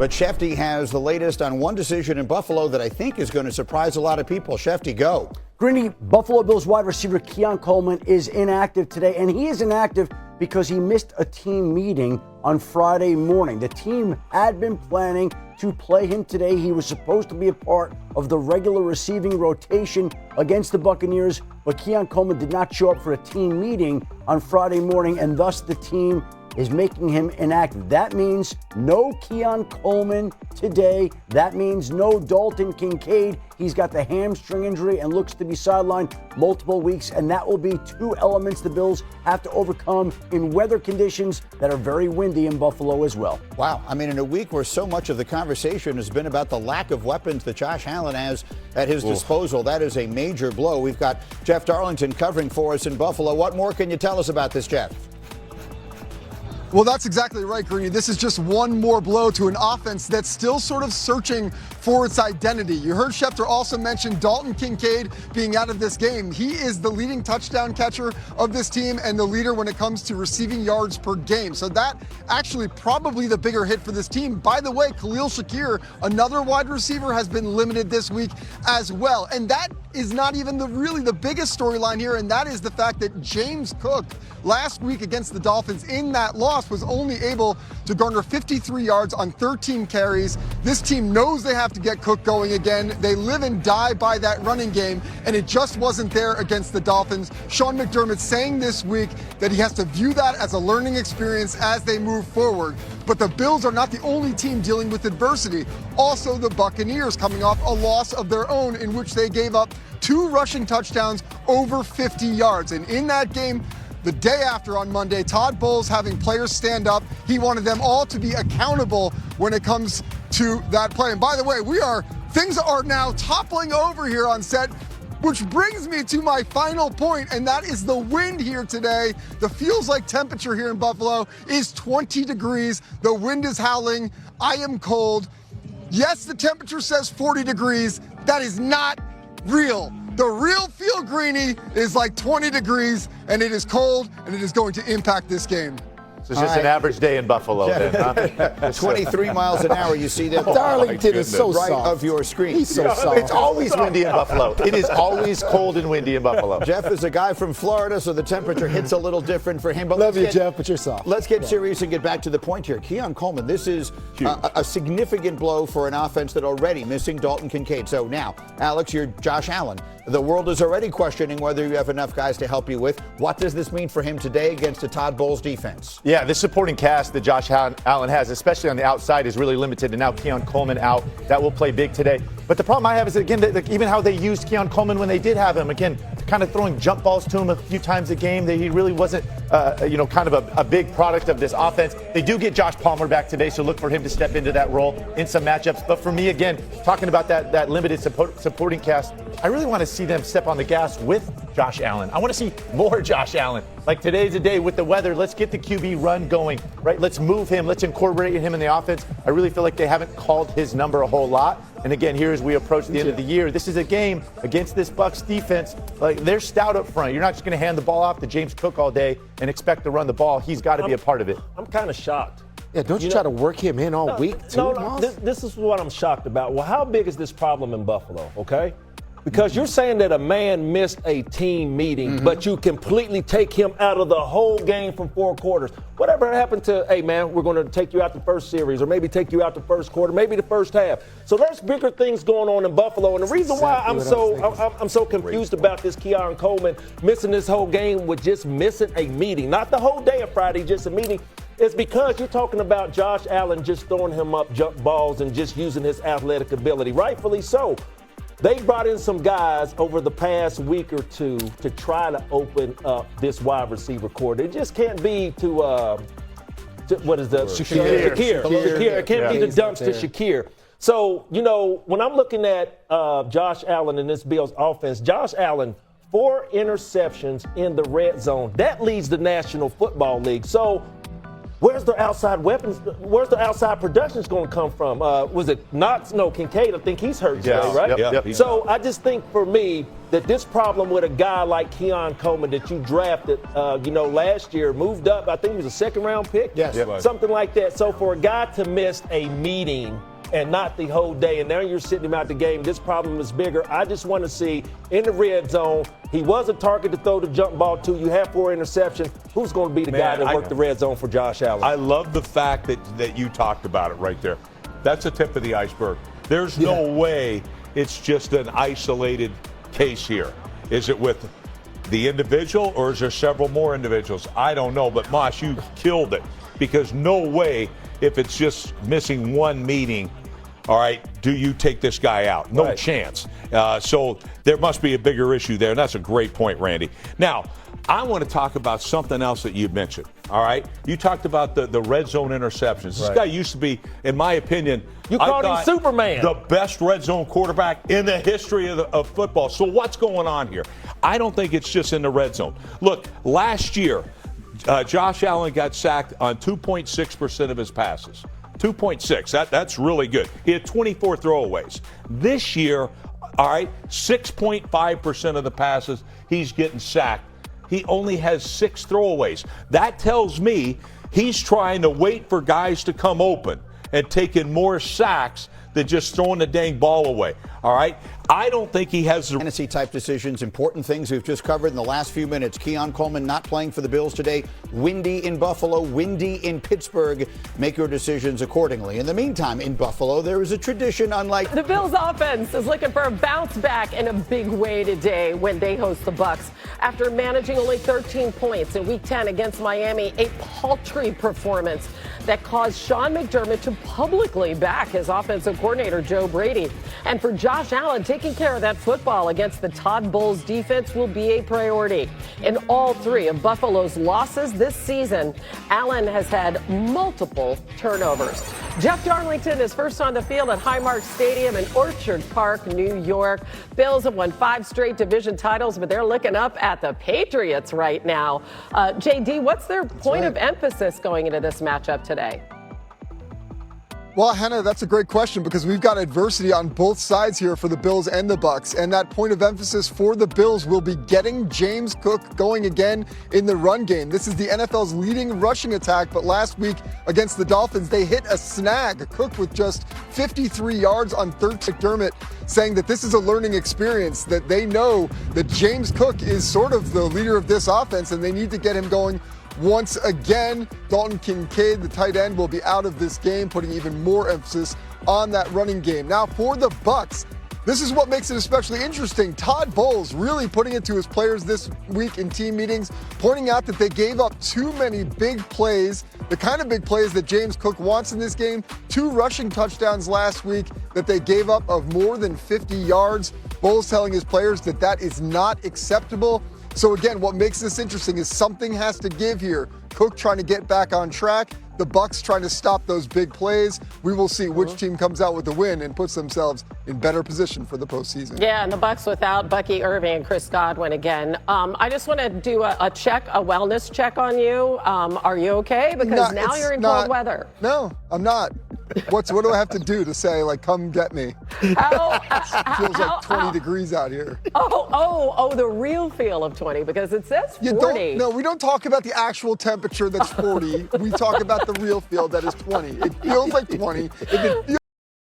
But Shefty has the latest on one decision in Buffalo that I think is going to surprise a lot of people. Shefty, go. Greeny, Buffalo Bills wide receiver Keon Coleman is inactive today, and he is inactive because he missed a team meeting on Friday morning. The team had been planning to play him today. He was supposed to be a part of the regular receiving rotation against the Buccaneers, but Keon Coleman did not show up for a team meeting on Friday morning, and thus the team is making him inactive. That means no Keon Coleman today. That means no Dalton Kincaid. He's got the hamstring injury and looks to be sidelined multiple weeks, and that will be two elements the Bills have to overcome in weather conditions that are very windy in Buffalo as well. Wow. I mean, in a week where so much of the conversation has been about the lack of weapons that Josh Allen has at his disposal, that is a major blow. We've got Jeff Darlington covering for us in Buffalo. What more can you tell us about this, Jeff? Well, that's exactly right, Greeny. This is just one more blow to an offense that's still sort of searching for its identity. You heard Schefter also mention Dalton Kincaid being out of this game. He is the leading touchdown catcher of this team and the leader when it comes to receiving yards per game. So that actually probably the bigger hit for this team. By the way, Khalil Shakir, another wide receiver, has been limited this week as well. And that is not even really the biggest storyline here, and that is the fact that James Cook last week against the Dolphins in that loss was only able to garner 53 yards on 13 carries. This team knows they have to get Cook going again. They live and die by that running game, and it just wasn't there against the Dolphins. Sean McDermott saying this week that he has to view that as a learning experience as they move forward. But the Bills are not the only team dealing with adversity. Also, the Buccaneers coming off a loss of their own in which they gave up 2 rushing touchdowns over 50 yards. And in that game, the day after on Monday, Todd Bowles having players stand up. He wanted them all to be accountable when it comes to that play. And by the way, things are now toppling over here on set, which brings me to my final point, and that is the wind here today. The feels like temperature here in Buffalo is 20 degrees. The wind is howling. I am cold. Yes, the temperature says 40 degrees. That is not real. The real feel, Greeny, is like 20 degrees, and it is cold, and it is going to impact this game. So it's just an average day in Buffalo then, huh? 23 miles an hour. You see that? Darlington is so right soft. of your screen. He's so soft. It's always windy in Buffalo. It is always cold and windy in Buffalo. Jeff is a guy from Florida, so the temperature hits a little different for him. But Love you, Jeff, but you're soft. Let's get serious and get back to the point here. Keon Coleman, this is a significant blow for an offense that already missing Dalton Kincaid. So now, Alex, you're Josh Allen. The world is already questioning whether you have enough guys to help you with. What does this mean for him today against a Todd Bowles defense? Yeah, the supporting cast that Josh Allen has, especially on the outside, is really limited. And now Keon Coleman out. That will play big today. But the problem I have is, again, that even how they used Keon Coleman when they did have him, again, kind of throwing jump balls to him a few times a game. That he really wasn't, kind of a big product of this offense. They do get Josh Palmer back today, so look for him to step into that role in some matchups. But for me, again, talking about that limited supporting cast, I really want to see them step on the gas with Josh Allen. I want to see more Josh Allen. Like today's a day with the weather. Let's get the QB run going, right? Let's move him. Let's incorporate him in the offense. I really feel like they haven't called his number a whole lot. And again, here as we approach the end of the year, this is a game against this Bucs defense. Like, they're stout up front. You're not just going to hand the ball off to James Cook all day and expect to run the ball. He's got to be a part of it. I'm kind of shocked. Yeah, don't you try to work him in all week, too? No, this is what I'm shocked about. Well, how big is this problem in Buffalo, okay? Because you're saying that a man missed a team meeting, but you completely take him out of the whole game from 4 quarters. Whatever happened to, hey, man, we're going to take you out the first series or maybe take you out the first quarter, maybe the first half. So there's bigger things going on in Buffalo. And the reason why I'm so confused about this Keon Coleman missing this whole game with just missing a meeting, not the whole day of Friday, just a meeting, is because you're talking about Josh Allen just throwing him up jump balls and just using his athletic ability, rightfully so. They brought in some guys over the past week or two to try to open up this wide receiver core. It just can't be to what is that? Shakir. It can't be the dumps to Shakir. So, when I'm looking at Josh Allen in this Bills offense, Josh Allen, 4 interceptions in the red zone. That leads the National Football League. So Where's the outside weapons? Where's the outside production's going to come from? Was it Knox? No, Kincaid. I think he's hurt today, right? Yep. So I just think for me that this problem with a guy like Keon Coleman that you drafted, last year, moved up. I think he was a second-round pick. Yes. Something like that. So for a guy to miss a meeting and not the whole day, and now you're sitting him out the game, this problem is bigger. I just want to see in the red zone, he was a target to throw the jump ball to. You have 4 interceptions. Who's going to be the guy that worked the red zone for Josh Allen? I love the fact that you talked about it right there. That's the tip of the iceberg. There's no way it's just an isolated case here. Is it with the individual or is there several more individuals? I don't know, but Mosh, you killed it, because no way, if it's just missing one meeting, all right, do you take this guy out? No chance. So there must be a bigger issue there, and that's a great point, Randy. Now, I want to talk about something else that you mentioned, all right? You talked about the red zone interceptions. This guy used to be, in my opinion, you called him Superman, the best red zone quarterback in the history of football. So what's going on here? I don't think it's just in the red zone. Look, last year, Josh Allen got sacked on 2.6% of his passes. 2.6. That's really good. He had 24 throwaways. This year, all right, 6.5% of the passes he's getting sacked. He only has 6 throwaways. That tells me he's trying to wait for guys to come open and taking more sacks than just throwing the dang ball away. All right? I don't think he has the fantasy type decisions, important things we've just covered in the last few minutes. Keon Coleman not playing for the Bills today. Windy in Buffalo, windy in Pittsburgh. Make your decisions accordingly. In the meantime, in Buffalo, there is a tradition unlike the Bills offense is looking for a bounce back in a big way today when they host the Bucs. After managing only 13 points in Week 10 against Miami, a paltry performance that caused Sean McDermott to publicly back his offensive coordinator, Joe Brady. And for Josh Allen, taking care of that football against the Todd Bowles defense will be a priority. In all 3 of Buffalo's losses this season, Allen has had multiple turnovers. Jeff Darlington is first on the field at Highmark Stadium in Orchard Park, New York. Bills have won 5 straight division titles, but they're looking up at the Patriots right now. JD, what's their point of emphasis going into this matchup today? Well, Hannah, that's a great question, because we've got adversity on both sides here for the Bills and the Bucs. And that point of emphasis for the Bills will be getting James Cook going again in the run game. This is the NFL's leading rushing attack, but last week against the Dolphins, they hit a snag. Cook with just 53 yards on 13. McDermott saying that this is a learning experience, that they know that James Cook is sort of the leader of this offense and they need to get him going once again. Dalton Kincaid, the tight end, will be out of this game, putting even more emphasis on that running game. Now for the Bucs, this is what makes it especially interesting. Todd Bowles really putting it to his players this week in team meetings, pointing out that they gave up too many big plays, the kind of big plays that James Cook wants in this game. 2 rushing touchdowns last week that they gave up of more than 50 yards. Bowles telling his players that that is not acceptable. So again, what makes this interesting is something has to give here. Cook trying to get back on track. The Bucs trying to stop those big plays. We will see which team comes out with the win and puts themselves in better position for the postseason. Yeah, and the Bucs without Bucky Irving and Chris Godwin again. I just want to do a wellness check on you. Are you okay? Because now you're in cold weather. No, I'm not. What do I have to do to say, like, come get me? Feels like 20 degrees out here. The real feel of 20, because it says 40. No, we don't talk about the actual temperature that's 40. We talk about the real feel that is 20. It feels like 20.